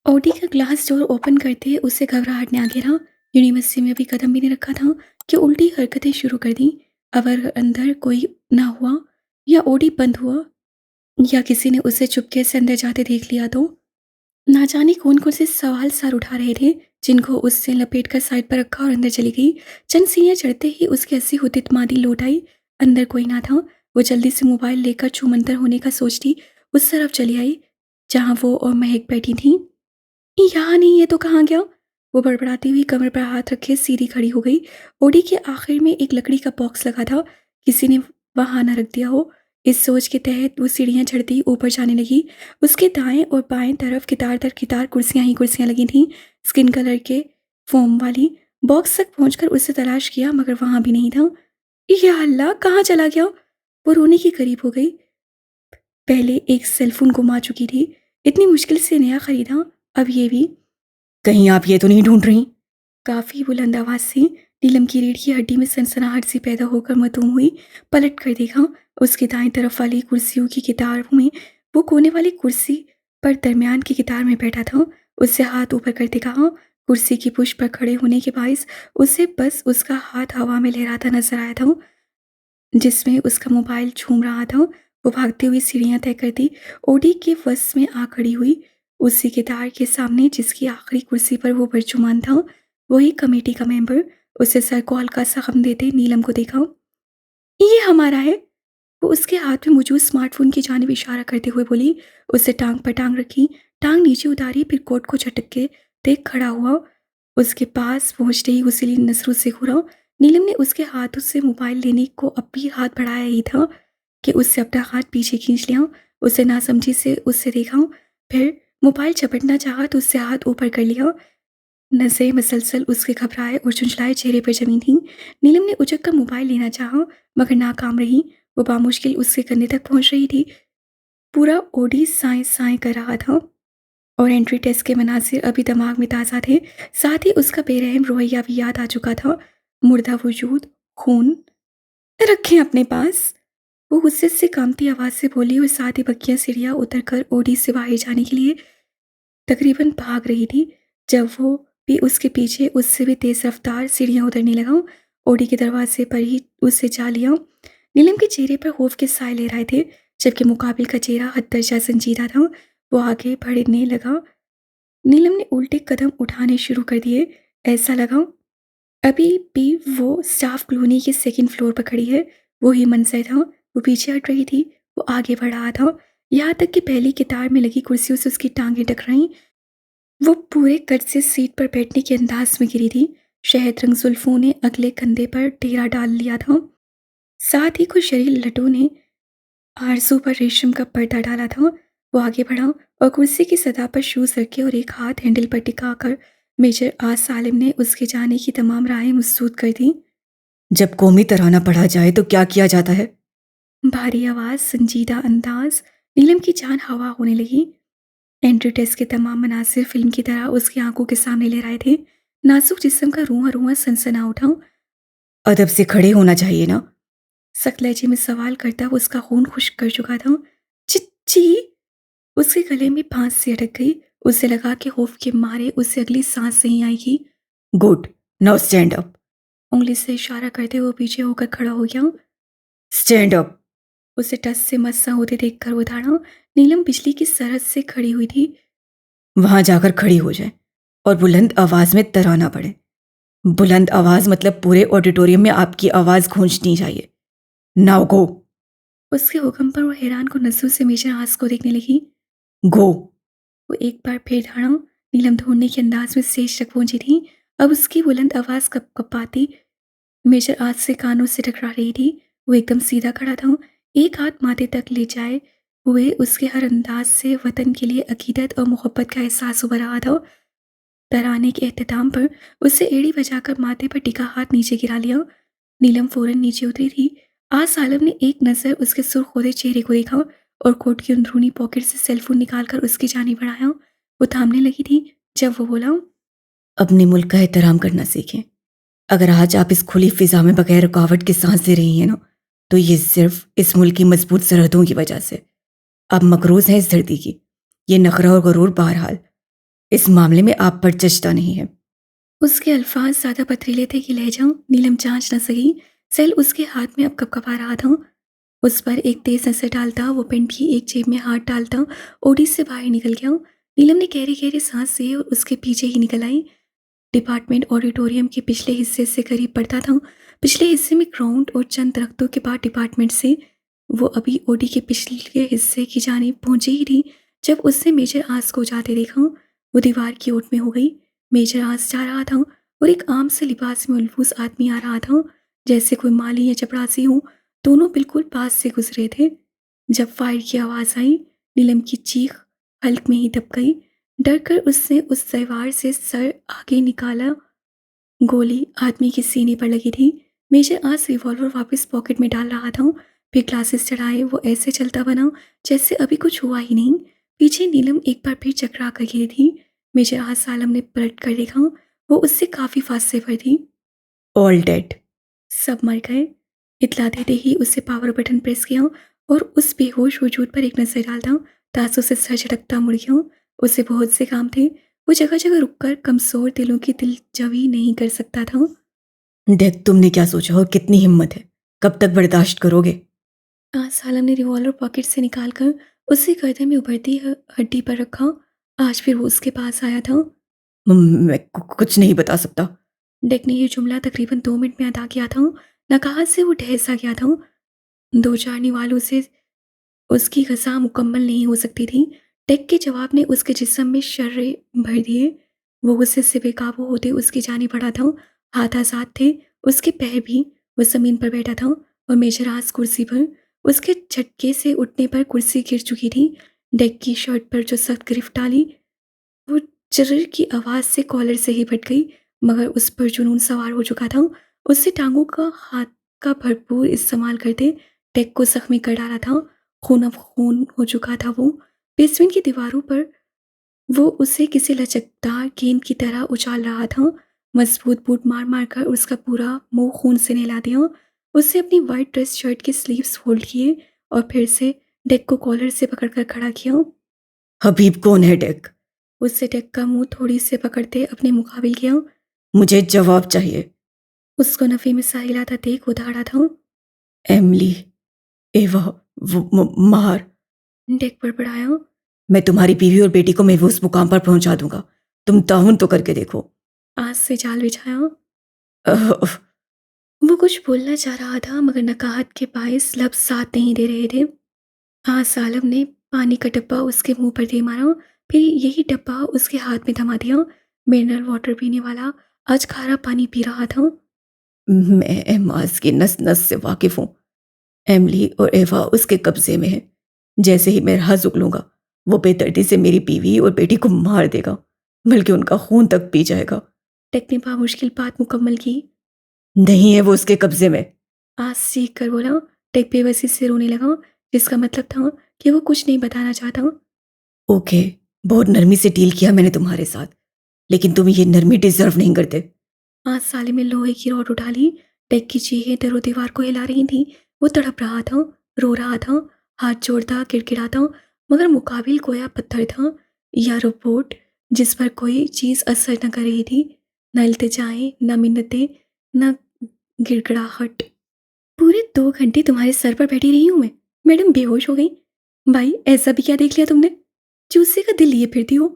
Audi का glass door open करते उसे घबराहट ने आ घेरा। यूनिवर्सिटी में अभी कदम भी नहीं रखा था कि उल्टी हरकतें शुरू कर दी। अगर अंदर कोई ना हुआ या ऑडी बंद हुआ या किसी ने उसे चुपके से अंदर जाते देख लिया तो ना जाने कौन कौन से सवाल सर उठा रहे थे, जिनको उससे लपेट कर साइड पर रखा और अंदर चली गई। चंद सीढ़ियां चढ़ते ही उसकी हंसी होती मादी लौट आई। अंदर कोई ना था। वो जल्दी से मोबाइल लेकर छूमंतर होने का सोचती उस तरफ चली आई जहां वो और महक बैठी थी। यहाँ नहीं है तो कहाँ गया? वो बड़बड़ाती हुई कमर पर हाथ रखे सीधी खड़ी हो गई। ओडी के आखिर में एक लकड़ी का बॉक्स लगा था, किसी ने वहां ना रख दिया हो। इस सोच के तहत वो सीढ़ियां चढ़ती ऊपर जाने लगी। उसके दाएं और बाएं तरफ कितार दर कितार कुर्सियां ही कुर्सियां लगी थीं, स्किन कलर के फोम वाली। बॉक्स तक पहुंचकर उसे तलाश किया मगर वहां भी नहीं था। या अल्लाह, कहाँ चला गया? वो रोने के करीब हो गई। पहले एक सेलफोन गुमा चुकी थी, इतनी मुश्किल से नया खरीदा, अब ये भी। कहीं आप ये तो नहीं ढूंढ रही? काफी बुलंद आवाज से नीलम की रीढ़ की हड्डी में सनसनाहट सी पैदा होकर मतूम हुई। पलट कर देखा, उसके दाएं तरफ वाली कुर्सियों की कितारों में वो कोने वाली कुर्सी पर दरमियान की कितार में बैठा था। उससे हाथ ऊपर करते कहा। कुर्सी की पुष्ट पर खड़े होने के बायस उसे बस उसका हाथ हवा में लहराता नजर आया था, जिसमें उसका मोबाइल झूम रहा था। वो भागती हुई सीढ़ियां तय करती ओडी के वश में आ खड़ी हुई। उसी कितार के सामने जिसकी आखिरी कुर्सी पर वो बरजुमान था, वही कमेटी का मेंबर। उसे सर को हल्का सा गम देते नीलम को देखा। ये हमारा है। वो उसके हाथ में मौजूद स्मार्टफोन की जानिब इशारा करते हुए बोली। उससे टांग पर टांग रखी, टांग नीचे उतारी, फिर कोट को झटक के देख खड़ा हुआ। उसके पास पहुंचते ही उसे नजरों से घूरा। नीलम ने उसके हाथों से मोबाइल लेने को अब भी हाथ बढ़ाया ही था कि उससे अपना हाथ पीछे खींच लिया। उसे नासमझी से उससे देखा, फिर मोबाइल झपटना चाहा तो उससे हाथ ऊपर कर लिया। नजरें मसलसल उसके घबराए और चुंचलाए चेहरे पर जमी थीं। नीलम ने उचक कर मोबाइल लेना चाहा मगर नाकाम रही। वो बामुश्किल उसके कंधे तक पहुंच रही थी। पूरा ओडी साए साए कर रहा था और एंट्री टेस्ट के मनासिर अभी दिमाग में ताज़ा थे। साथ ही उसका बेरहम रवैया भी याद आ चुका था। मुर्दा वजूद, खून, रखें अपने पास। वो गुस्से से कांपती आवाज से बोली और साथ ही बक्कियां सीढ़ियां उतर कर ओडी से बाहर जाने के लिए तकरीबन भाग रही थी जब वो भी उसके पीछे उससे भी तेज रफ्तार सीढ़ियां उतरने लगा। ओडी के दरवाजे पर ही उससे जा लिया। नीलम के चेहरे पर खौफ के साए ले रहे थे, जबकि मुकाबिल का चेहरा हद दर्जा संजीदा था। वो आगे बढ़ने लगा। नीलम ने उल्टे कदम उठाने शुरू कर दिए। ऐसा लगा अभी भी वो स्टाफ कॉलोनी के सेकंड फ्लोर पर खड़ी है। वो ही मंजर था। वो पीछे हट रही थी, वो आगे बढ़ रहा था, यहाँ तक कि पहली कितार में लगी कुर्सियों से उसकी टांगें टकराईं। वो पूरे कट से सीट पर बैठने के अंदाज में गिरी थी। शहद रंग जुल्फों ने अगले कंधे पर डेरा डाल लिया था। साथ ही कुछ शरीर लटों ने आरजू पर रेशम का पर्दा डाला था। वो आगे बढ़ा और कुर्सी की सतह पर शूज रखे और एक हाथ हैंडल पर टिका कर मेजर आज सालिम ने उसके जाने की तमाम राहें मसदूद कर दी। जब कौमी तराना पढ़ा जाए तो क्या किया जाता है? भारी आवाज, संजीदा अंदाज। नीलम की जान हवा होने लगी। एंट्री टेस्ट के तमाम मनासिर फिल्म की तरह उसकी आंखों के सामने ले रहे थे। नाजुक जिस्म का रुआं रुआं सनसना उठा। अदब से खड़े होना चाहिए ना? सख्त लहजे में सवाल करता वो उसका खून खुश्क कर चुका था। चिच्ची। उसके गले में फांस सी अटक गई। उसे लगा कि खौफ के मारे उससे अगली सांस नहीं आएगी। Good, now stand up. उंगली से इशारा करते वो पीछे होकर खड़ा हो गया। Stand up. उसे टस से मस्सा होते देखकर वो उठाड़ा। नीलम बिजली की सरहद से खड़ी हुई थी। वहां जाकर खड़ी हो जाए और बुलंद आवाज में तराना पड़े। बुलंद आवाज मतलब पूरे ऑडिटोरियम में आपकी आवाज गूंजनी चाहिए। Now go. उसके हुक्म पर वो हैरान को नजरों से मेजर आस को देखने लगी। गो। वो एक बार फिर दौड़ा। नीलम ढूंढने के अंदाज में स्टेज तक पहुंची थी। अब उसकी बुलंद आवाज कपकपाती मेजर आज से कानों से टकरा रही थी। वो एकदम सीधा खड़ा था, एक हाथ माथे तक ले जाए हुए। उसके हर अंदाज से वतन के लिए अकीदत और मोहब्बत का एहसास उभर रहा था। तराने के एहतमाम पर उससे एड़ी बजाकर माथे पर टिका हाथ नीचे गिरा लिया। नीलम फौरन नीचे उतरी थी। आज सालम ने एक नज़र उसके सुर्खोदे चेहरे को देखा और कोट की अंदरूनी पॉकेट से सेलफोन निकालकर उसकी जानिब बढ़ाया। वो थामने लगी थी जब वो बोला, अपने मुल्क का एहतराम करना सीखें। अगर आज आप इस खुली फिजा में बगैर रुकावट के सांस ले रही हैं ना, तो ये सिर्फ इस मुल्क की मजबूत सरहदों की वजह से। आप मकरूज हैं इस धरती की। ये नखरा और गरूर बहरहाल इस मामले में आप पर जचता नहीं है। उसके अल्फाज ज़्यादा पथरीले थे कि लहजा नीलम जांच न सकी। सेल उसके हाथ में अब कँपकपा रहा था। उस पर एक तेज नज़र डालता, वो पेंट की एक जेब में हाथ डालता, ओडी से बाहर निकल गया। नीलम ने गहरे गहरे सांस लिए और उसके पीछे ही निकल आई। डिपार्टमेंट ऑडिटोरियम के पिछले हिस्से से करीब पड़ता था। पिछले हिस्से में ग्राउंड और चंद दरख्तों के बाद डिपार्टमेंट से वो अभी ओडी के पिछले हिस्से की जानिब पहुंची ही थी जब उससे मेजर आस को जाते देखा। वो दीवार की ओट में हो गई। मेजर आस जा रहा था और एक आम से लिबास में उल्फूस आदमी आ रहा था, जैसे कोई माली या चपरासी हो। दोनों बिल्कुल पास से गुजरे थे। जब फायर की आवाज़ आई, नीलम की चीख हल्क में ही दब गई। डर कर उसने उस दीवार से सर आगे निकाला। गोली आदमी के सीने पर लगी थी। मेजर आज रिवॉल्वर वापस पॉकेट में डाल रहा था। फिर ग्लासेस चढ़ाए वो ऐसे चलता बना जैसे अभी कुछ हुआ ही नहीं। पीछे नीलम एक बार फिर चकरा कर गिरी थी। मेजर आज सालम ने पलट कर देखा। वो उससे काफ़ी फासले पर थी। All dead. सब मर गए। इतला देते ही उसे पावर बटन प्रेस किया और उस बेहोश वजूद पर एक नजर डालता। तासों से सर झटकता मुड़ गया। उसे बहुत से काम थे। वो जगह जगह रुककर कमजोर दिलों की दिलजवी नहीं कर सकता था। डेक, तुमने क्या सोचा और कितनी हिम्मत है? कब तक बर्दाश्त करोगे? आज सालम ने रिवॉल्वर पॉकेट से निकालकर उसे गर्दन में उभरती हड्डी पर रखा। आज फिर वो उसके पास आया था। मैं कुछ नहीं बता सकता। डेक ने यह जुमला तकरीबन 2 मिनट में अदा किया था। नकाहत से वो ढह सा गया था। दो चार निवालों से उसकी ग़ज़ा मुकम्मल नहीं हो सकती थी। टेक के जवाब ने उसके जिस्म में शर्रे भर दिए। वो गुस्से से बेकाबू होते उसकी जानिब बढ़ा था। हाथ आज़ाद थे, उसके पैर भी। वो ज़मीन पर बैठा था और मेजरास कुर्सी पर। उसके झटके से उठने पर कुर्सी गिर चुकी थी। डेक की शर्ट पर जो सख्त गिरफ्त डाली, वो चर्र की आवाज़ से कॉलर से ही फट गई, मगर उस पर जुनून सवार हो चुका था। उससे टांगों का हाथ का भरपूर इस्तेमाल करते टेक को ज़ख्मी कर डाला था। खून अब खून हो चुका था वो। बेसमेंट की दीवारों पर वो उसे किसी लचकदार गेंद की तरह उछाल रहा था। मजबूत बूट मार मार कर उसका पूरा मुंह खून से नहला दिया। उससे अपनी वाइट ड्रेस शर्ट के स्लीव्स फोल्ड किए और फिर से डेक को कॉलर से पकड़कर खड़ा किया। हबीब कौन है डेक? उससे डेक का मुंह थोड़ी से पकड़ते अपने मुकाबिल किया। मुझे जवाब चाहिए। उसको नफी में साहिलाता देख वो दहाड़ा था। एमली, एवा, मार। डेक बड़बड़ाया। मैं तुम्हारी बीवी और बेटी को महफूज मुकाम पर पहुंचा दूंगा। तुम ताउन तो करके देखो। आज से जाल बिछाया। अह, वो कुछ बोलना चाह रहा था मगर नकाहत के बायस लफ्ज साथ नहीं दे रहे थे। आज सालम ने पानी का डब्बा उसके मुंह पर दे मारा, फिर यही डब्बा उसके हाथ में थमा दिया। मिनरल वाटर पीने वाला आज खारा पानी पी रहा था। मैं एमाज की नस नस से वाकिफ हूँ। एमली और एवा उसके कब्जे में है। जैसे ही मैं राह लूंगा, वो बेदर्दी से मेरी बीवी और बेटी को मार देगा, बल्कि उनका खून तक पी जाएगा। टेक ने बामुश्किल बात मुकम्मल की। नहीं है वो उसके कब्जे में। आज सीख कर बोला। टेक बेबसी से रोने लगा, जिसका मतलब था कि वो कुछ नहीं बताना चाहता। ओके, बहुत नरमी से डील किया मैंने तुम्हारे साथ, लेकिन तुम ये नरमी डिजर्व नहीं करते। आज साले में लोहे की रॉड उठा ली। टेक की चीखें दरो दीवार को हिला रही थी। वो तड़प रहा था, रो रहा था, हाथ जोड़ता गिड़गिड़ाता, मगर मुकाबिल गोया पत्थर था या रोबोट जिस पर कोई चीज़ असर न कर रही थी। न इल्तिजाएं, न मिन्नतें, न गिड़गिड़ाहट। पूरे 2 घंटे तुम्हारे सर पर बैठी रही हूँ मैं। मैडम बेहोश हो गई। भाई ऐसा भी क्या देख लिया तुमने? चूसे का दिल लिए फिरती हो।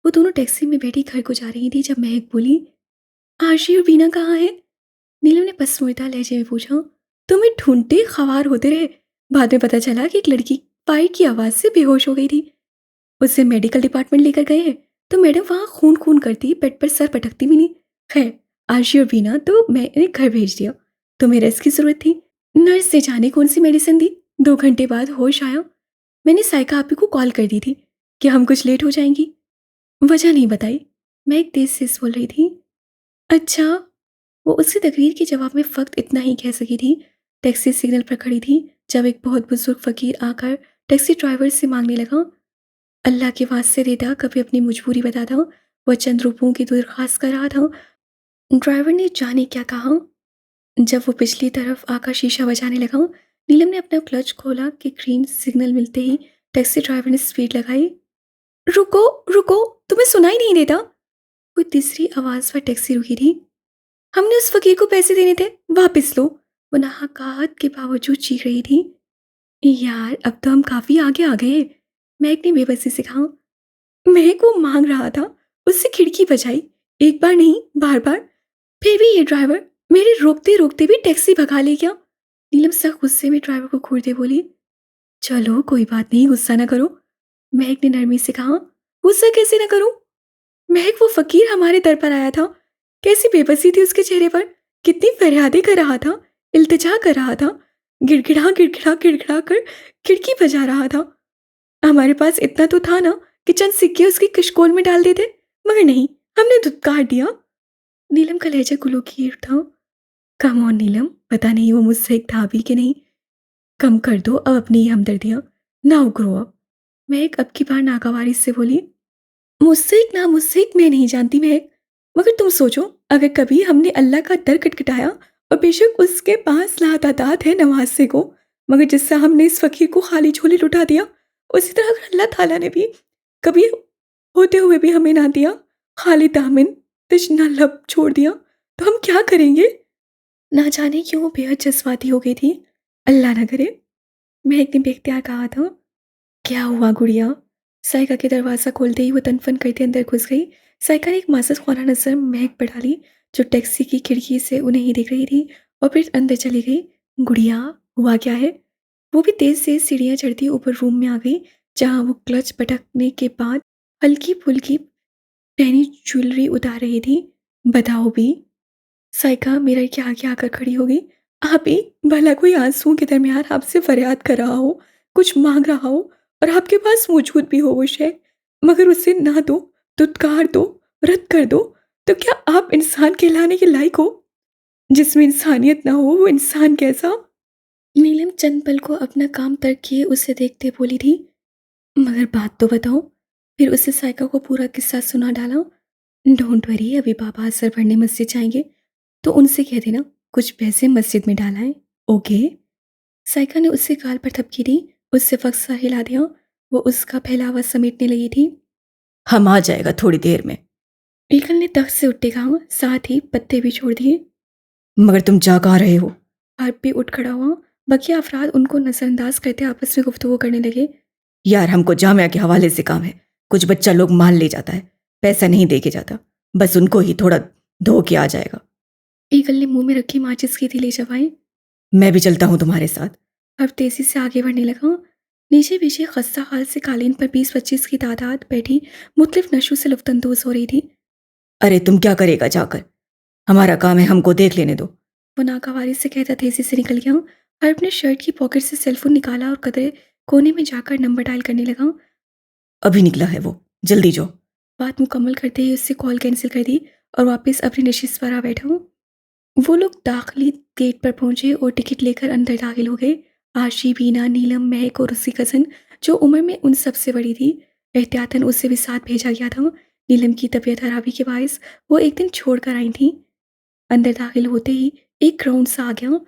वो दोनों टैक्सी में बैठी घर को जा रही थी जब महक बोली, आशी और बीना कहाँ है? नीलम ने पसमूरता लहजे में पूछा। तुम्हें ढूंढते खवार होते रहे। बाद में पता चला कि एक लड़की फायर की आवाज से बेहोश हो गई थी। उसे मेडिकल डिपार्टमेंट लेकर गए हैं तो मैडम वहां खून खून करती, बेड पर सर पटकती मिली। खैर, आशी और बीना तो मैंने घर भेज दिया। तुम्हें रेस्ट की जरूरत थी। नर्स से जाने कौन सी मेडिसिन दी। 2 घंटे बाद होश आया। मैंने साइका आपी को कॉल कर दी थी कि हम कुछ लेट हो जाएंगी। वजह नहीं बताई। मैं एक तेज से बोल रही थी। अच्छा। वो उसकी तकरीर के जवाब में फ़क़्त इतना ही कह सकी थी। टैक्सी सिग्नल पर खड़ी थी जब एक बहुत बुजुर्ग फ़कीर आकर टैक्सी ड्राइवर से मांगने लगा, अल्लाह के वास्ते देता, कभी अपनी मजबूरी बताता। वह चंद रुपयों की दरख्वास्त कर रहा था। ड्राइवर ने जाने क्या कहा। जब वो पिछली तरफ आकर शीशा बजाने लगा, नीलम ने अपना क्लच खोला कि ग्रीन सिग्नल मिलते ही टैक्सी ड्राइवर ने स्पीड लगाई। रुको, रुको, तुम्हें सुनाई नहीं देता? कोई तीसरी आवाज़ पर टैक्सी रुकी थी। हमने उस फ़कीर को पैसे देने थे, वापस लो। वो नाहक़ात के बावजूद चीख रही थी। यार, अब तो हम काफ़ी आगे आ गए। महक ने बेबसी से कहा। महक वो माँग रहा था, उससे खिड़की बजाई। एक बार नहीं, बार-बार। फिर भी ये ड्राइवर मेरे रोकते-रोकते भी टैक्सी भगा ले गया। नीलम सख्त गुस्से में ड्राइवर को घूरते बोली, चलो कोई बात नहीं, गुस्सा ना करो। महक ने नरमी से कहा। गुस्सा कैसे ना करूं? महक, वो फकीर हमारे दर पर आया था। कैसी बेबसी थी उसके चेहरे पर। कितनी फरियादें कर रहा था, इल्तिजा कर रहा था, गिड़गिड़ा गिड़गिड़ा गिड़गिड़ा कर खिड़की बजा रहा था। हमारे पास इतना तो था ना कि चंद सिक्के उसकी कशकोल में डाल देते, मगर नहीं, हमने धुतकार दिया। नीलम का लहजा गुलोकीर था। कम ऑन नीलम, पता नहीं वो मुझसे एक था भी कि नहीं। कम कर दो अब अपनी ये हमदर्दियां। Now grow up. महक अब की बार नागवारी से बोली, मुझसे एक ना, मुझसे एक मैं नहीं जानती महक। मगर तुम सोचो, अगर कभी हमने अल्लाह का दर खटखटाया, और बेशक उसके पास लातादात है नवासे को, मगर जिससे हमने इस फकीर को खाली झोली लुटा दिया, उसी तरह अगर अल्लाह ताला ने भी कभी होते हुए भी हमें ना दिया, खाली दामन तश्ना लब छोड़ दिया, तो हम क्या करेंगे? ना जाने क्यों वो बेहद जज्बाती हो गई थी। अल्लाह ना करे। महक ने बेख्तियार कहा था। क्या हुआ गुड़िया? साइका के दरवाज़ा खोलते ही वो तनफन करते अंदर घुस गई। साइका ने एक मासूस खाना नजर महक पर डाली, जो टैक्सी की खिड़की से उन्हें ही देख रही थी, और फिर अंदर चली गई। गुड़िया, हुआ क्या है? वो भी तेज से सीढ़ियाँ चढ़ती ऊपर रूम में आ गई, जहाँ वो क्लच पटकने के बाद हल्की फुल्की पहनी ज्वेलरी उतार रही थी। बताओ भी। साइका मिरर के आगे आकर खड़ी हो गई। आप ही, भला कोई आंसुओं के दरमियान आपसे फरियाद कर रहा हो, कुछ मांग रहा हो, और आपके पास मौजूद भी हो वो शय, मगर उसे ना दो, दुत्कार दो, रद्द कर दो, तो क्या आप इंसान कहलाने के लायक हो? जिसमें इंसानियत ना हो वो इंसान कैसा? नीलम चंद पल को अपना काम तर्क किए उसे देखते बोली थी, मगर बात तो बताओ। फिर उसे साइका को पूरा किस्सा सुना डाला। डोंट वरी, अभी पापा असर पढ़ने मस्जिद जाएंगे, तो उनसे कह देना कुछ पैसे मस्जिद में डालाएं। ओके। साइका ने उससे गाल पर थपकी दी, उससे वक्त सा हिला दिया। वो उसका पहलावा समेटने लगी थी। हम आ जाएगा थोड़ी देर में। ईगल ने तख्त से उठते कहा, साथ ही पत्ते भी छोड़ दिए। मगर तुम जा कहाँ रहे हो? हर्ब भी उठ खड़ा हुआ। बकिया अफराद उनको नजरअंदाज करते आपस में गुफ्तगू करने लगे। यार, हमको जामिया के हवाले से काम है। कुछ बच्चा लोग माल ले जाता है, पैसा नहीं दे के जाता, बस उनको ही थोड़ा धो के आ जाएगा। ईगल ने मुंह में रखी माचिस की तीली चबाई। मैं भी चलता हूँ तुम्हारे साथ। हर्ब तेजी से आगे बढ़ने लगा। नीचे पीछे खस्ता हाल से कालीन पर 20-25 की तादाद बैठी मुख्तलिफ नशों से लुफ्तंदोज हो रही थी। अरे तुम क्या करेगा जाकर? हमारा काम है, हमको देख लेने दो। वो नाकावारी से कहता तेजी से निकल गया। हर्ब ने शर्ट की पॉकेट से सेलफोन निकाला और कदरे कोने में जाकर नंबर डायल करने लगा। अभी निकला है वो, जल्दी जाओ। बात मुकम्मल करते ही उससे कॉल कैंसिल कर दी और वापस अपनी नशिस्त पर आ बैठा हूँ। वो लोग दाखिली गेट पर पहुंचे और टिकट लेकर अंदर दाखिल हो गए। आशी, बीना, नीलम, महक और उसकी कज़न, जो उम्र में उन सबसे बड़ी थी। एहतियातन उसे भी साथ भेजा गया था। नीलम की तबीयत खराबी के बायस वो एक दिन छोड़ कर आई थी। अंदर दाखिल होते ही एक ग्राउंड सा आ गया,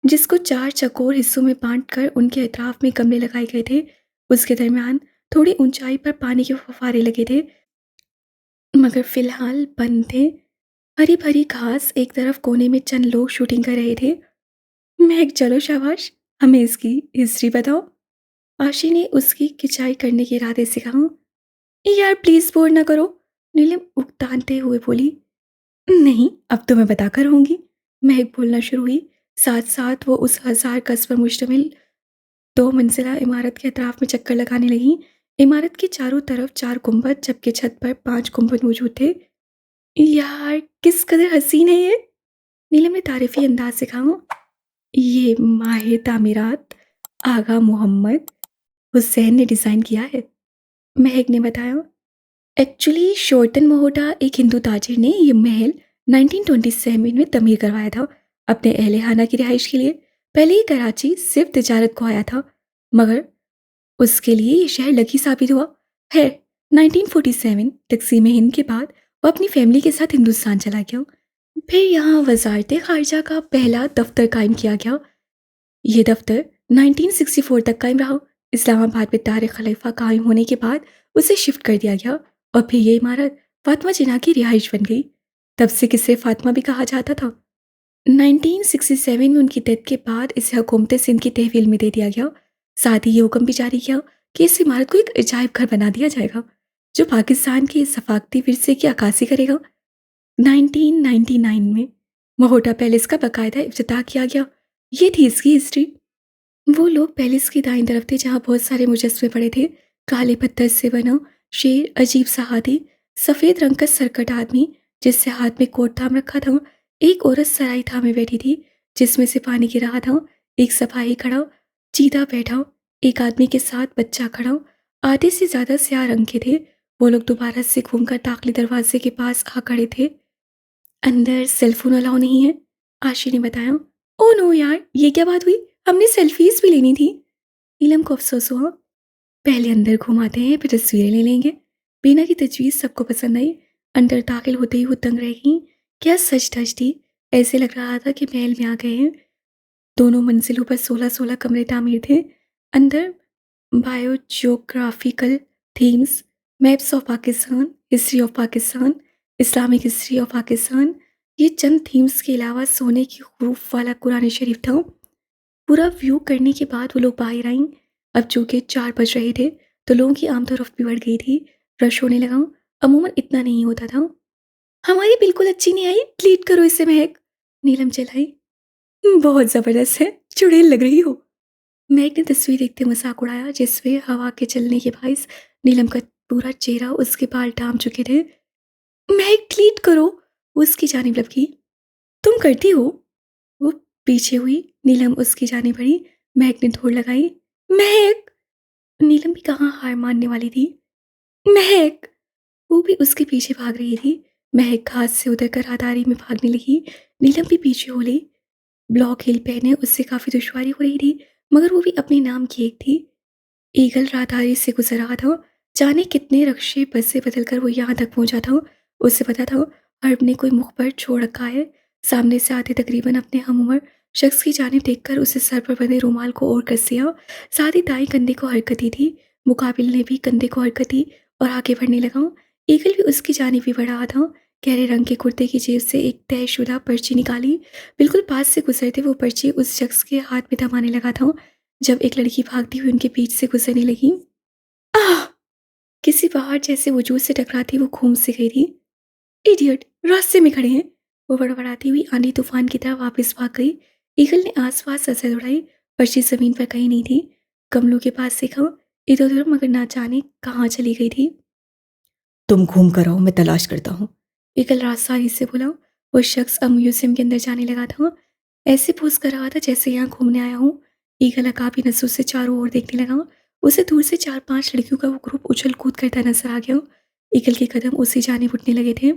जिसको 4 चकोर हिस्सों में बांटकर उनके अतराफ में गमले लगाए गए थे। उसके दरमियान थोड़ी ऊंचाई पर पानी के फव्वारे लगे थे, मगर फिलहाल बंद थे। हरी भरी घास, एक तरफ कोने में चंद लोग शूटिंग कर रहे थे। महक, चलो शाबाश, हमें इसकी हिस्ट्री बताओ। आशी ने उसकी खिंचाई करने के इरादे से कहा। यार प्लीज बोर ना करो, नीलम उकतानते हुए बोली। नहीं, अब तो मैं बताकर होंगी। महक बोलना शुरू हुई। साथ साथ वो उस 1000 गज पर मुश्तमिल 2 मंजिला इमारत के अतराफ में चक्कर लगाने लगी। इमारत के चारों तरफ 4 गुंबद, जबकि छत पर 5 गुंबद मौजूद थे। यार किस कदर हसीन है ये, नीलम ने तारीफी अंदाज से कहा। ये माहिर तामीरात आगा मोहम्मद हुसैन ने डिज़ाइन किया है, महक ने बताया। एक्चुअली शोर्तन महोटा, एक हिंदू ताजिर ने ये महल 1927 में तमीर करवाया था अपने अहले खाना की रिहाइश के लिए। पहले ही कराची सिर्फ तिजारत को आया था, मगर उसके लिए ये शहर लकी साबित हुआ है। 1947 तकसीम हिंद के बाद वो अपनी फैमिली के साथ हिंदुस्तान चला गया। फिर यहाँ वजारत खारजा का पहला दफ्तर कायम किया गया। ये दफ्तर 1964 तक कायम रहा। इस्लामाबाद में दार खलीफा कायम होने के बाद उसे शिफ्ट कर दिया गया और फिर ये इमारत फातिमा जिन्ना की रिहाइश बन गई। तब से किसे फातिमा भी कहा जाता था। 1967 में उनकी डेथ के बाद इसे हुकूमत सिंध की तहवील में दे दिया गया। साथ ही ये हुक्म भी जारी किया कि इस इमारत को एक अजायब घर बना दिया जाएगा जो पाकिस्तान के सफाकती विरसे की अक्कासी करेगा। 1999 में महोटा पैलेस का बाकायदा इफ्तिताह किया गया। ये थी इसकी हिस्ट्री। वो लोग पैलेस की दाईं तरफ थे जहाँ बहुत सारे मुजस्मे पड़े थे। काले पत्थर से बना शेर, अजीब सा हाथी, सफ़ेद रंग का सरकट आदमी जिससे हाथ में कोट थाम रखा था। एक औरत सराय थामे बैठी थी जिसमें से पानी गिर रहा था। एक सिपाही खड़ा, चीता बैठा, एक आदमी के साथ बच्चा खड़ा। आधे से ज़्यादा स्याह रंग के थे। वो लोग दोबारा से घूमकर दाखिली दरवाजे के पास आ खड़े थे। अंदर सेलफोन अलाउ नहीं है, आशी ने बताया। ओ नो यार, ये क्या बात हुई? हमने सेल्फीज भी लेनी थी। नीलम को अफसोस हुआ। पहले अंदर घुमाते हैं फिर तस्वीरें ले लेंगे। बीना की तजवीज़ सबको पसंद आई। अंदर दाखिल होते ही वो दंग रह गई। क्या सच धज थी। ऐसे लग रहा था कि महल में आ गए हैं। दोनों मंजिलों पर 16-16 कमरे तामीर थे। अंदर biogeographical themes, maps of Pakistan, history of Pakistan, Islamic history of Pakistan, ये चंद थीम्स के अलावा सोने की हरूफ वाला कुरान शरीफ था। पूरा व्यू करने के बाद वो लोग बाहर आईं। अब चूंकि 4 बज रहे थे तो लोगों की आमदोरफ्त भी बढ़ गई थी। रश होने लगा। अमूमन इतना नहीं होता था। हमारी बिल्कुल अच्छी नहीं आई, डिलीट करो इसे महक। नीलम चिल्लाई। बहुत ज़बरदस्त है, चुड़ैल लग रही हो। महक ने तस्वीर देखते मजाक उड़ाया जिसमें हवा के चलने के बायस नीलम का पूरा चेहरा उसके बाल ढाम चुके थे। महक डिलीट करो, वो उसकी जानिब लपकी। तुम करती हो। वो पीछे हुई। नीलम उसकी जानिब बढ़ी। महक ने दौड़ लगाई। महक। नीलम भी कहाँ हार मानने वाली थी। महक। वो भी उसके पीछे भाग रही थी। महक घास से उतरकर राहदारी में भागने लगी। नीलम भी पीछे हो ली। ब्लॉक हिल पहने उससे काफ़ी दुश्वारी हो रही थी मगर वो भी अपने नाम की एक थी। ईगल राहदारी से गुजर रहा था। जाने कितने रक्शे बसें बदल कर वो यहाँ तक पहुँचा था। उसे पता था हर्ब ने कोई मुख पर छोड़ रखा है। सामने से आते तकरीबन अपने हम उम्र शख्स की जानिब देखकर उसे सर पर बंधे रुमाल को और कस दिया। साथ ही दाएं कंधे को हरकत दी थी। मुकाबिल ने भी कंधे को हरकत दी और आगे बढ़ने लगा। ईगल भी उसकी जानिब ही बढ़ रहा था। गहरे रंग के कुर्ते की जेब से एक तयशुदा पर्ची निकाली। बिल्कुल पास से गुजरते वो पर्ची उस शख्स के हाथ में थमाने लगा था जब एक लड़की भागती हुई उनके बीच से गुजरने लगी। आह! किसी पहाड़ जैसे वजूद से टकराती वो घूम से गई थी। इडियट, रास्ते में खड़े हैं। वो बड़बड़ाती हुई आंधी तूफान की तरह वापस भाग गई। ईगल ने आसपास नजर उड़ाई। पर्ची जमीन पर कहीं नहीं थी। गमलों के पास देखा, इधर उधर मगर ना जाने कहाँ चली गई थी। तुम घूम कर आओ, मैं तलाश करता हूँ। ईगल राजसाही से बोला। वो शख्स अब म्यूजियम के अंदर जाने लगा था। ऐसे पोज कर रहा था जैसे यहाँ घूमने आया हूँ। ईगल अकाबी नसों से चारों ओर देखने लगा। उसे दूर से 4-5 लड़कियों का वो ग्रुप उछल कूद करता नजर आ गया। ईगल के कदम उसी जानिब उठने लगे थे।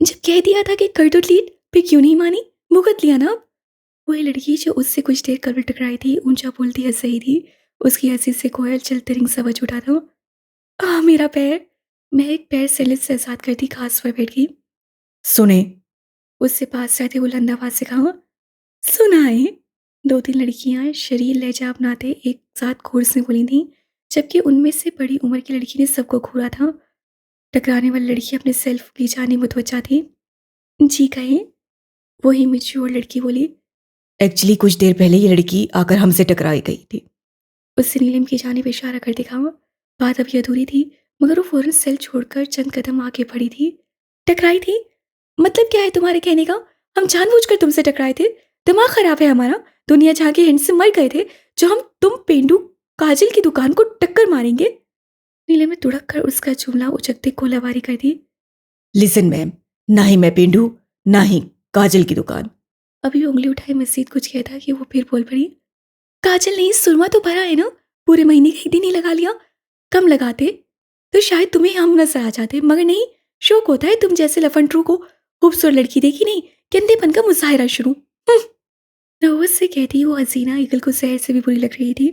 जब कह दिया था कि कर दो डिलीट, फिर क्यों नहीं मानी? भुगत लिया ना अब। वही लड़की जो उससे कुछ देर कबल टकराई थी ऊंचा बोलती हंस रही थी। उसकी हंसी से कोयल चलते रिंग सा बज उठा था। मेरा पैर। मैं एक पैर सैलिड से आजाद करती घास पर बैठ गई। सुने। उससे पास जाते बुलंद आवाज से कहा। सुनाए। 2-3 लड़कियां शरीर लहजा अपनाते एक साथ घूर से बोली थीं जबकि उनमें से बड़ी उम्र की लड़की ने सबको घूरा था। टकराने वाली लड़की अपने सेल्फ की जाने मुतवज्जा थी। जी कहें। वही मैच्योर लड़की बोली। एक्चुअली कुछ देर पहले ये लड़की आकर हमसे टकराई गई थी। उससे नीलम की जानिब इशारा कर दिखावा। बात अभी अधूरी थी मगर वो फौरन सेल छोड़कर चंद कदम आगे बढ़ी थी। टकराई थी? मतलब क्या है तुम्हारे कहने का? हम जानबूझकर तुमसे टकराए थे? दिमाग खराब है हमारा? दुनिया जहाँ के हिंड से मर गए थे जो हम तुम पेंडू काजल की दुकान को टक्कर मारेंगे। नीलम ने तुड़क कर उसका जुमला उचकते गोलाबारी कर दी। लिसन मैम, ना ही मैं पेंडू ना ही काजल की दुकान। अभी उंगली उठाई मजीद कुछ कहता कि वो फिर बोल पड़ी। काजल नहीं, सुरमा तो भरा है ना? पूरे महीने का एक दिन ही लगा लिया। कम लगाते तो शायद तुम्हें हम नजर आ जाते मगर नहीं। शौक होता है तुम जैसे लफंटरू को। खूबसूरत लड़की देखी नहीं, गंदेपन का मुजाहिरा शुरू। नर्वस से कहती वो हसीना ईगल को जहर से भी बुरी लग रही थी।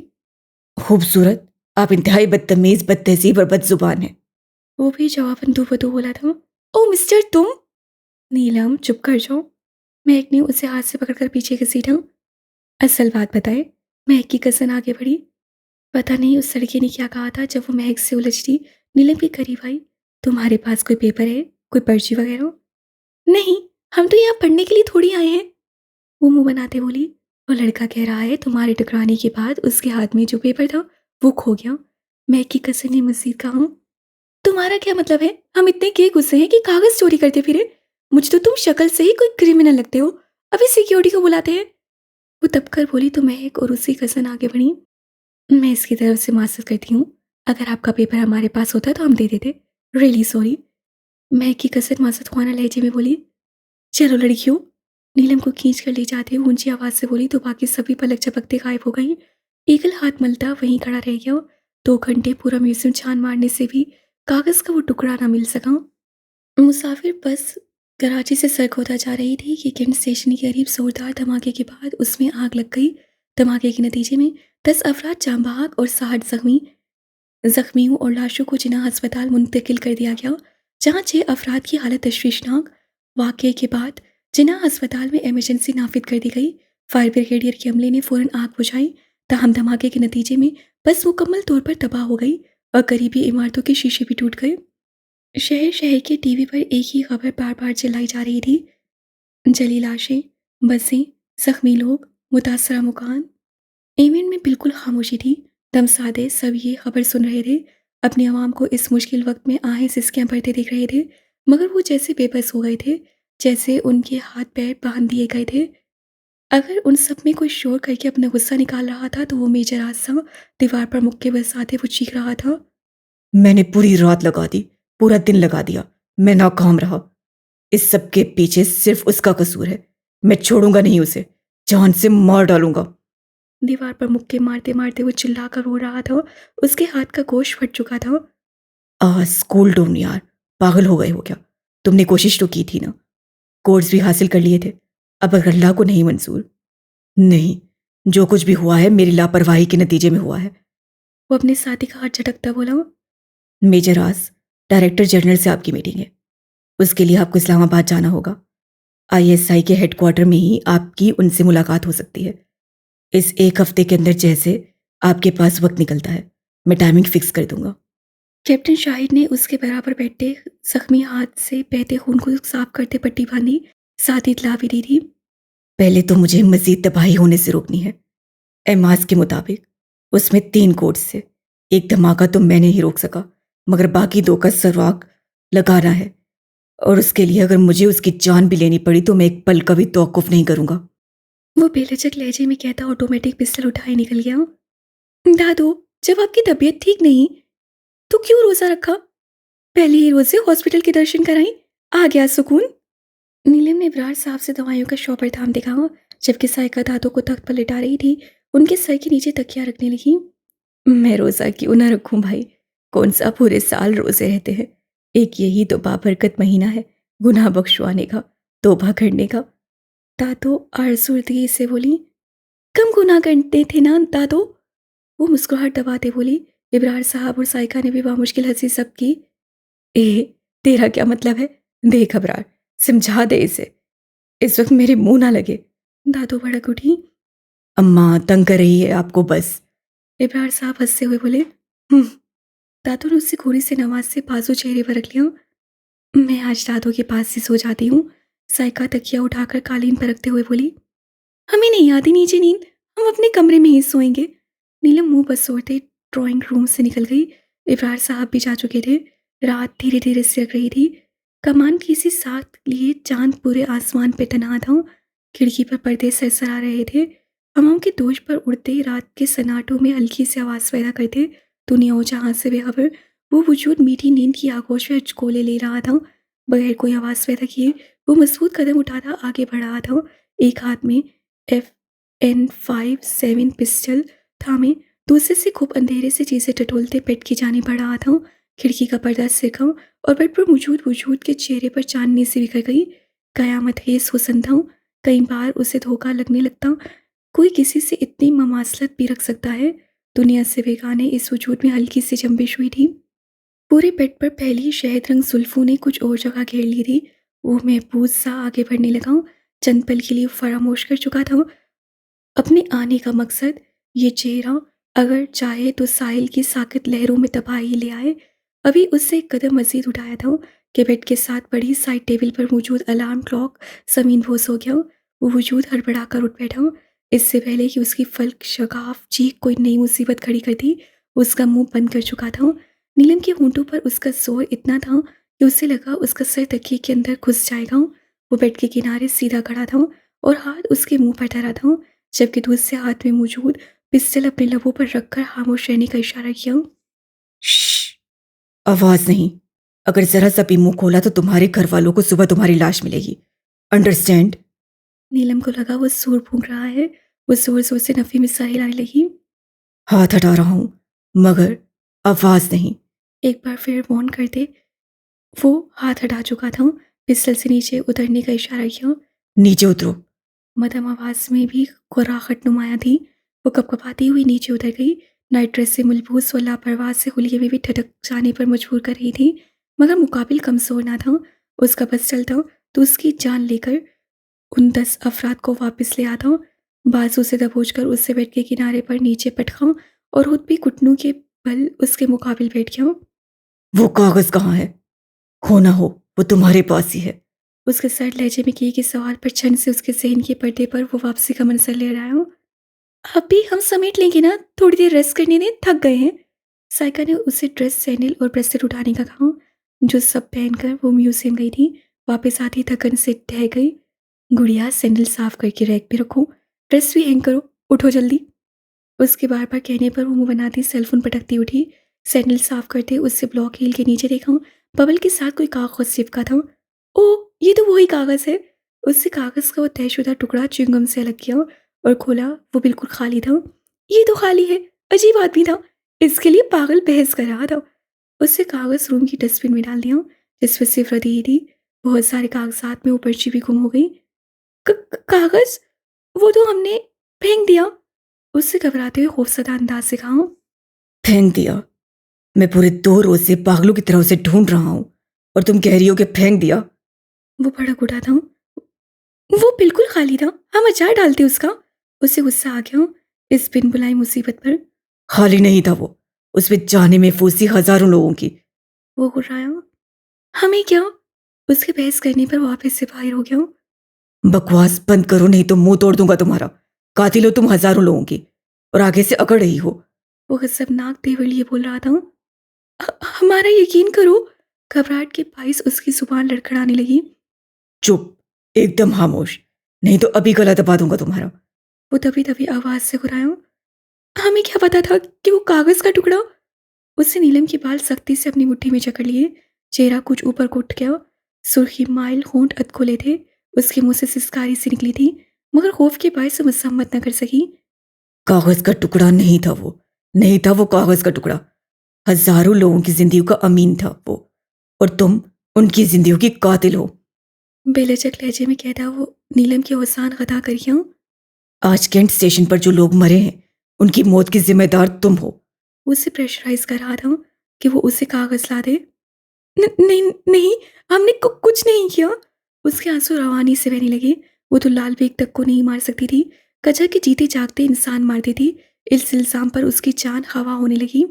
खूबसूरत? आप इंतहाई बदतमीज, बदतहजीब और बदजुबान हैं। वो भी जवाबन दो बदो बोला था। ओ मिस्टर तुम। नीलम चुप कर जाओ। महक ने उसे हाथ से पकड़कर पीछे घसीटा। असल बात बताए। महक की कजन आगे बढ़ी। पता नहीं उस लड़के ने क्या कहा था जब वो महक से उलझती नीलम के करीब आई। तुम्हारे पास कोई पेपर है? कोई पर्ची वगैरह? नहीं, हम तो यहाँ पढ़ने के लिए थोड़ी आए हैं, वो मुंह बनाते बोली। वो लड़का कह रहा है तुम्हारे टकराने के बाद उसके हाथ में जो पेपर था वो खो गया। महक की कसन ने मजीद कहा, तुम्हारा क्या मतलब है? हम इतने के गुस्से हैं कि कागज चोरी करते फिरे। मुझे तो तुम शक्ल से ही कोई क्रिमिनल लगते हो। अभी सिक्योरिटी को बुलाते हैं। वो तब कर बोली तो महक और उसकी कसन आगे बढ़ी। मैं इसकी तरफ से माजरत करती हूँ। अगर आपका पेपर हमारे पास होता तो हम दे देते। Really sorry. महक की कसन माजरत खाना लहजे में बोली। चलो लड़कियों। नीलम को खींच कर ले जाते हुए ऊंची आवाज से बोली तो बाकी सभी पलक झपकते गायब हो गई। ईगल हाथ मलता वहीं खड़ा रह गया। 2 घंटे पूरा म्यूजियम छान मारने से भी कागज का वो टुकड़ा ना मिल सका। मुसाफिर बस कराची से सर्क होता जा रही थी कि कैंट स्टेशन के करीब जोरदार धमाके के बाद उसमें आग लग गई। धमाके के नतीजे में 10 अफराद जाँ बहक और 60 जख्मियों और लाशों को जिना अस्पताल मुंतकिल कर दिया गया, जहां 6 अफराद की हालत तशवीशनाक। वाकये के बाद जिना अस्पताल में इमरजेंसी नाफिद कर दी गई। फायर ब्रिगेडियर के अमले ने फौरन आग बुझाई। ताहम धमाके के नतीजे में बस मुकम्मल तौर पर तबाह हो गई और करीबी इमारतों के शीशे भी टूट गए। शहर शहर के टीवी पर एक ही खबर बार बार चलाई जा रही थी। जली लाशें, बसें, जख्मी लोग, मुतासरा मकान। इवेंट में बिल्कुल खामोशी थी। दमसादे सब ये खबर सुन रहे थे। अपने आवाम को इस मुश्किल वक्त में आहें सिसकियां भरते देख रहे थे, मगर वो जैसे बेबस हो गए थे, जैसे उनके हाथ पैर बांध दिए गए थे। अगर उन सब में कोई शोर करके अपना गुस्सा निकाल रहा था तो वो मेजर आसा। दीवार पर मुक्के बरसाते वो चीख रहा था। मैंने पूरी रात लगा दी, पूरा दिन लगा दिया। मैं नाकाम रहा। इस सब के पीछे सिर्फ उसका कसूर है। मैं छोड़ूंगा नहीं उसे, जान से मार डालूंगा। दीवार पर मुक्के मारते मारते वो चिल्ला कर रो रहा था। उसके हाथ का गोश्त फट चुका था। स्कूल डूम यार, पागल हो गए हो क्या? तुमने कोशिश तो की थी ना, कोर्स भी हासिल कर लिए थे। अब अगर अल्लाह को नहीं मंजूर। नहीं, जो कुछ भी हुआ है मेरी लापरवाही के नतीजे में हुआ है। वो अपने साथी का हाथ झटकता बोला। मेजर आस, डायरेक्टर जनरल से आपकी मीटिंग है। उसके लिए आपको इस्लामाबाद जाना होगा। आईएसआई के हेडक्वार्टर में ही आपकी उनसे मुलाकात हो सकती है। इस एक हफ्ते के अंदर जैसे आपके पास वक्त निकलता है, मैं टाइमिंग फिक्स कर दूंगा। कैप्टन शाहिद ने उसके बराबर बैठे जख्मी हाथ से बहते खून को साफ करते पट्टी बांधी, साथ ही इतला भी दी थी। पहले तो मुझे मजीद तबाही होने से रोकनी है। एमाज के मुताबिक उसमें 3 कोड्स थे। एक धमाका तो मैंने ही रोक सका, मगर बाकी 2 का सुराग लगाना है। और उसके लिए अगर मुझे उसकी जान भी लेनी पड़ी तो मैं एक पल का भी तौकुफ नहीं करूंगा। वो बेलचक लहजे में कहता ऑटोमेटिक पिस्टल उठाए निकल गया। दादू, जब आपकी तबीयत ठीक नहीं तो क्यों रोजा रखा? पहले ही रोजे हॉस्पिटल के दर्शन कराई, आ गया सुकून। नीलम ने इब्रार साहब से दवाइयों का शॉपर थाम दिखा, जबकि साइका दादू को तख्त पर लिटा रही थी। उनके सर के नीचे तकिया रखने लगी। मैं रोज़ा क्यों ना रखूं भाई? कौन सा पूरे साल रोज़े रहते हैं? एक यही तो बाबरकत महीना है, गुनाह बख्शवाने का, तौबा करने का। दादू आरजूल्दगी से बोली। कम गुनाह करते थे ना दादू? वो मुस्कुराहट दबाते बोली। इब्रार साहब और साइका ने भी मुश्किल हंसी सब की। ए, तेरा क्या मतलब है? देख अबरार, समझा दे इसे, इस वक्त मेरे मुंह ना लगे। दादू भड़क उठी। अम्मा तंग कर रही है आपको बस। इब्रार साहब हंसते हुए बोले। "हम्म।" दादू ने उससे घूरी से नवाज से बाजू चेहरे पर रख लिया। मैं आज दादू के पास ही सो जाती हूँ। साइका तकिया उठाकर कालीन पर रखते हुए बोली। हमें नहीं आती नीचे नींद, हम अपने कमरे में ही सोएंगे। नीलम मुंह बसोरते ड्राइंग रूम से निकल गई। इब्रार साहब भी जा चुके थे। रात धीरे धीरे सिरक रही थी। कमान किसी साथ लिए चांद पूरे आसमान पे तनहा था। खिड़की पर पर्दे सरसरा रहे थे। हवाओं के दोष पर उड़ते रात के सन्नाटों में हल्की सी आवाज़ पैदा करते दुनिया और जहां से बेखबर वो वजूद मीठी नींद की आगोश में अचकोले ले रहा था। बगैर कोई आवाज़ पैदा किए वो मजबूत कदम उठाता आगे बढ़ रहा था। एक हाथ में FN57 पिस्टल थामे, दूसरे से खूब अंधेरे से चीजें टटोलते पेट की जाने बढ़ रहा था। खिड़की का पर्दा सिरका और बेड पर मौजूद वजूद के चेहरे पर चांदनी से बिखर गई। कयामत हेस हुसन था। कई बार उसे धोखा लगने लगता। कोई किसी से इतनी ममासलत भी रख सकता है? दुनिया से बेगाने इस वजूद में हल्की सी जंबिश हुई थी। पूरे बेड पर फैली शहद रंग जुल्फों ने कुछ और जगह घेर ली थी। वो महफूज सा आगे बढ़ने लगा। चंद पल के लिए फरामोश कर चुका था अपने आने का मकसद। ये चेहरा अगर चाहे तो साहिल की साकित लहरों में तबाही ले आए। अभी उससे एक कदम मज़ीद उठाया था कि बेड के साथ पड़ी साइड टेबल पर मौजूद अलार्म क्लॉक ज़मीन बोस हो गया। वो वजूद हड़बड़ाकर उठ बैठा। इससे पहले कि उसकी फल्क शगाफ चीख कोई नई मुसीबत खड़ी कर दी, उसका मुंह बंद कर चुका था। नीलम के होंठों पर उसका जोर इतना था कि उसे लगा उसका सर तकिए के अंदर घुस जाएगा। वो बेड के किनारे सीधा खड़ा था और हाथ उसके मुंह पर धरा था, जबकि दूसरे हाथ में मौजूद पिस्टल अपने लबों पर रखकर खामोश रहने का इशारा किया। श्श, आवाज नहीं। अगर जरा सा भी मुंह खोला तो तुम्हारे घर वालों को सुबह तुम्हारी लाश मिलेगी। अंडरस्टैंड? नीलम को लगा वो सूर फूंक रहा है। वो जोर जोर से नफी में सर हिलाने लगी। हाथ हटा रहा हूं, मगर आवाज नहीं। एक बार फिर वार्न कर दे। वो हाथ हटा चुका था। पिस्टल से नीचे उतरने का इशारा किया। नीचे उतरो। मध्यम आवाज में भी कुर्राहट नुमाया थी। वो कपकपाती हुई नीचे उतर गई। नाइट ड्रेस से मलबूस और लापरवाह से हुलिये में भी ठटक जाने पर मजबूर कर रही थी, मगर मुकाबिल कमजोर ना था। उसका पिस्टल था तो उसकी जान लेकर उन 10 अफराद को वापस ले आता। बाजू से दबोचकर उससे बेड के किनारे पर नीचे पटका और खुद भी घुटनों के बल उसके मुकाबिल बैठ गया। वो कागज कहाँ है? हो ना हो वो तुम्हारे पास ही है। उसके सर लहजे में किए गए सवाल पर क्षण से उसके जहन के पर्दे पर वो वापसी का मंजर ले रहा हो। अभी हम समेट लेंगे ना, थोड़ी देर रेस्ट करने दें, थक गए हैं। साइका ने उसे ड्रेस, सैंडल और ब्रेसलेट उठाने का कहा, जो सब पहनकर वो म्यूजियम गई थी। वापस आती थकन से ढह गई। गुड़िया, सैंडल साफ करके रैक पे रखो, ड्रेस भी हैंग करो, उठो जल्दी। उसके बार बार कहने पर वो मुंह बनाती सेलफोन पटकती उठी। सैंडल साफ करते उससे ब्लॉक हील के नीचे देखा, बबल के साथ कोई कागज चिपका था। ओ, ये तो वही कागज है। उससे कागज का वो तयशुदा टुकड़ा च्युइंगम से अलग किया और खोला। वो बिल्कुल खाली था। ये तो खाली है। अजीब आदमी था, इसके लिए पागल बहस कर रहा था। उससे कागज रूम की डस्टबिन में डाल दिया, जिस पर सिर्फ रदी थी। बहुत सारे कागजात में वो पर्ची भी गुम हो गई। कागज, वो तो हमने फेंक दिया। उससे घबराते हुए खौफसदा अंदाज से कहा। फेंक दिया? मैं पूरे 2 रोज से पागलों की तरह उसे ढूंढ रहा हूं और तुम कह रही हो कि फेंक दिया? वो भड़क उठा था। वो बिल्कुल खाली था, हम अचार डालते उसका। उसे गुस्सा आ गया इस बिन बुलाई मुसीबत पर। खाली नहीं था वो, उसमें जाने महफूज थी हजारों लोगों की। वो गुर्राया। हमें क्या? उसके बहस करने पर वापस से बाहर हो गया। बकवास बंद करो नहीं तो मुंह तोड़ दूंगा तुम्हारा। कातिल हो तुम हजारों लोगों की और आगे से अकड़ रही हो। वो गजबनाक तेवर लिए बोल रहा था। हमारा यकीन करो। घबराहट के बाइस उसकी जुबान लड़खड़ाने लगी। चुप, एकदम खामोश, नहीं तो अभी गला दबा दूंगा तुम्हारा। वो दबी दबी आवाज से गुर्राया। हमें क्या पता था कि वो कागज का टुकड़ा। उससे नीलम के बाल सख्ती से अपनी मुट्ठी में जकड़ लिए। चेहरा कुछ ऊपर को उठ गया। सुर्खी माइल, होंठ अधखुले थे। उसके मुंह से सिसकारी सी निकली थी, मगर खौफ के बायस मजम्मत न कर सकी। कागज का टुकड़ा नहीं था वो, नहीं था वो कागज का टुकड़ा। हजारों लोगों की जिंदगी का अमीन था वो, और तुम उनकी जिंदगी की कातिल हो। बेलचक लहजे में कहता वो नीलम की अवसान गदा कर गया। आज कैंट स्टेशन पर जो लोग मरे हैं उनकी मौत की जिम्मेदार तुम हो। उसे प्रेशराइज कर रहा था कि वो उसे कागज ला दे। नहीं नहीं, हमने कुछ नहीं किया। उसके आंसू रवानी से बहने लगे। वो तो लाल बेग तक को नहीं मार सकती थी, कजर के जीते जागते इंसान मार देती। इस इल्जाम पर उसकी जान हवा होने लगी।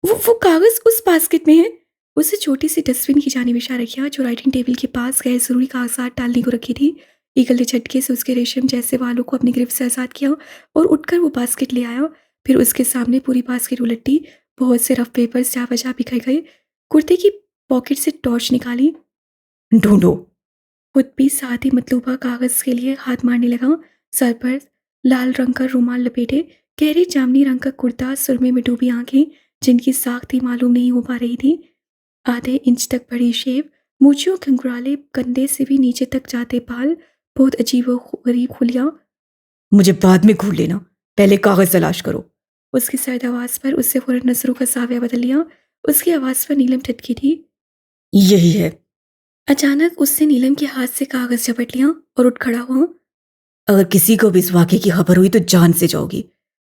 वो कागज उस बास्केट में है। उसे छोटी सी डस्टबिन की जानिब इशारा किया, जो राइटिंग टेबल के पास गैर जरूरी कागजात डालने को रखी थी। ईगल ने झटके से उसके रेशम जैसे बालों को अपनी गिरफ्त से आजाद किया और उठकर वो बास्केट ले आया। फिर उसके सामने पूरी बास्केट उलटी। बहुत से रफ पेपर्स जा बजा बिखर गए। कुर्ते की पॉकेट से टॉर्च निकाली। ढूंढो। खुद भी साथ ही मतलूबा कागज के लिए हाथ मारने लगा। सर पर लाल रंग का रुमाल लपेटे, गहरे जामनी रंग का कुर्ता, सुरमे में डूबी आंखें जिनकी साख्त ही मालूम नहीं हो पा रही थी। आधे इंच तक बड़ी शेव, मूछियों घुंघराले, कंधे से भी नीचे तक जाते बाल, बहुत अजीब व गरीब खुलिया। मुझे बाद में घूर लेना, पहले कागज तलाश करो। उसकी सर्द आवाज पर उससे फौरन नजरों का साविया बदल लिया। उसकी आवाज पर नीलम ठटकी थी। यही है। अचानक उसने नीलम के हाथ से कागज झपट लिया और उठ खड़ा हुआ। अगर किसी को भी इस वाक़े की खबर हुई तो जान से जाओगी।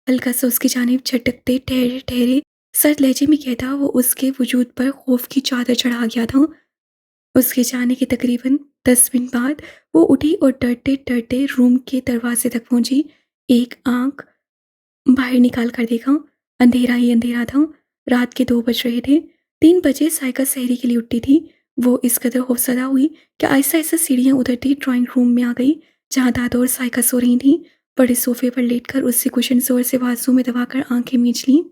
हल्का सा उसकी जानिब झटकते ठहरे ठहरे सर्द लहजे में कहता वो उसके वजूद पर खौफ की चादर चढ़ा गया था। उसके जाने के तकरीबन 10 मिनट बाद वो उठी और डरते डरते रूम के दरवाजे तक पहुंची। एक आंख बाहर निकाल कर देखा। अंधेरा ही अंधेरा था। रात के 2 बज रहे थे। 3 बजे साइका सहरी के लिए उठती थी। वो इस कदर खौफज़दा हुई कि आहिस्ता-आहिस्ता सीढ़ियाँ उतरती ड्राइंग रूम में आ गई, जहाँ दादू और साइका सो रही थीं। बड़े सोफ़े पर लेटकर उससे कुशन ज़ोर से बाजू में दबाकर आँखें मींच लीं।